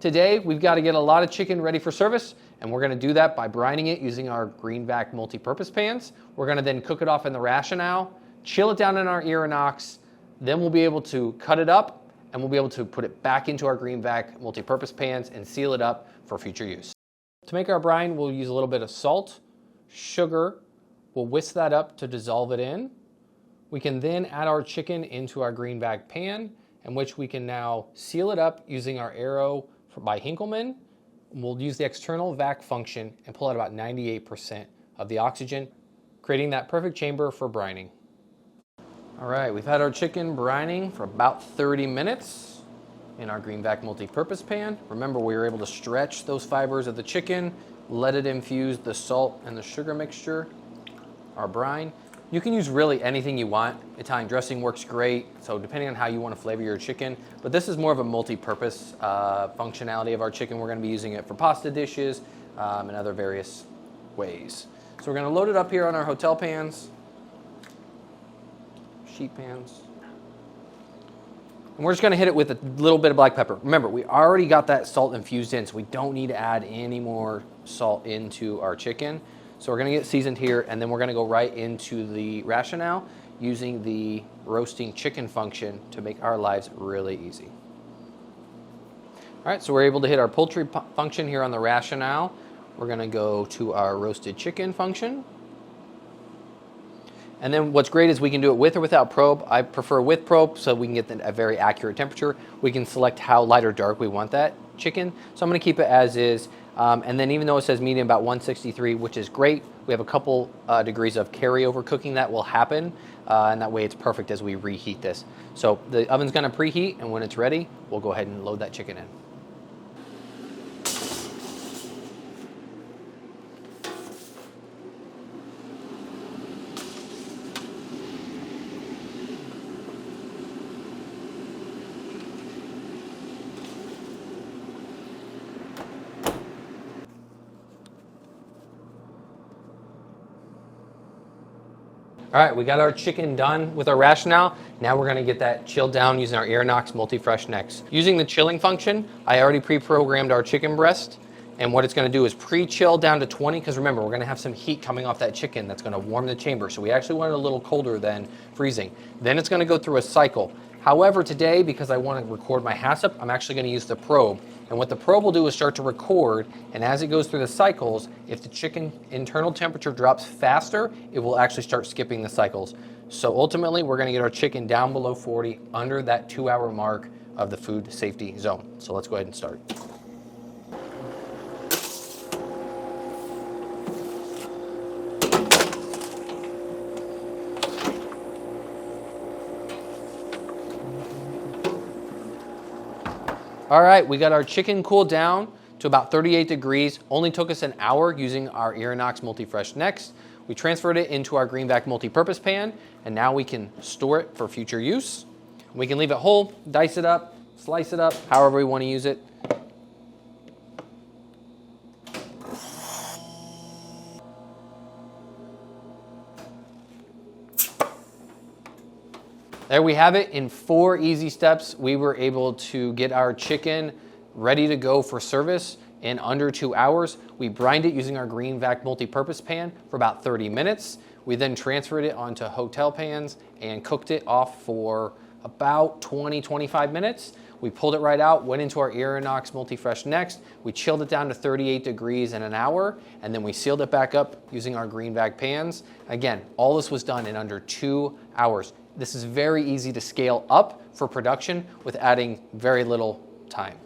Today, we've got to get a lot of chicken ready for service, and we're gonna do that by brining it using our green vac multi-purpose pans. We're gonna then cook it off in the rationale, chill it down in our Irinox, then we'll be able to cut it up, and we'll be able to put it back into our green vac multi-purpose pans and seal it up for future use. To make our brine, we'll use a little bit of salt, sugar. We'll whisk that up to dissolve it in. We can then add our chicken into our green vac pan, in which we can now seal it up using our Aero by Henkelman. We'll use the external vac function and pull out about 98% of the oxygen, creating that perfect chamber for brining. All right, we've had our chicken brining for about 30 minutes in our green vac multi-purpose pan. Remember, we were able to stretch those fibers of the chicken, let it infuse the salt and the sugar mixture, our brine. You can use really anything you want. Italian dressing works great, so depending on how you want to flavor your chicken. But this is more of a multi-purpose functionality of our chicken. We're going to be using it for pasta dishes and other various ways. So we're going to load it up here on our hotel pans, sheet pans. And we're just going to hit it with a little bit of black pepper. Remember, we already got that salt infused in, so we don't need to add any more salt into our chicken. So we're going to get seasoned here, and then we're going to go right into the rationale using the roasting chicken function to make our lives really easy. All right, so we're able to hit our poultry function here on the rationale. We're going to go to our roasted chicken function. And then what's great is we can do it with or without probe. I prefer with probe so we can get a very accurate temperature. We can select how light or dark we want that chicken. So I'm going to keep it as is. And then even though it says medium, about 163, which is great, we have a couple degrees of carryover cooking that will happen, and that way it's perfect as we reheat this. So the oven's going to preheat, and when it's ready, we'll go ahead and load that chicken in. All right, we got our chicken done with our rationale. Now we're gonna get that chilled down using our Irinox Multi-Freshness. Using the chilling function, I already pre-programmed our chicken breast, and what it's gonna do is pre-chill down to 20, because remember, we're gonna have some heat coming off that chicken that's gonna warm the chamber, so we actually want it a little colder than freezing. Then it's gonna go through a cycle. However, today, because I wanna record my HACCP, I'm actually gonna use the probe. And what the probe will do is start to record, and as it goes through the cycles, if the chicken internal temperature drops faster, it will actually start skipping the cycles. So ultimately, we're gonna get our chicken down below 40, under that 2-hour mark of the food safety zone. So let's go ahead and start. All right, we got our chicken cooled down to about 38 degrees. Only took us an hour using our Irinox Multi-Freshness. We transferred it into our green vac multi-purpose pan, and now we can store it for future use. We can leave it whole, dice it up, slice it up, however we want to use it. There we have it. In 4 easy steps, we were able to get our chicken ready to go for service in under 2 hours. We brined it using our green vac multi-purpose pan for about 30 minutes. We then transferred it onto hotel pans and cooked it off for about 20-25 minutes. We pulled it right out, went into our Irinox Multi-Freshness. We chilled it down to 38 degrees in an hour, and then we sealed it back up using our green vac pans. Again, all this was done in under 2 hours. This is very easy to scale up for production with adding very little time.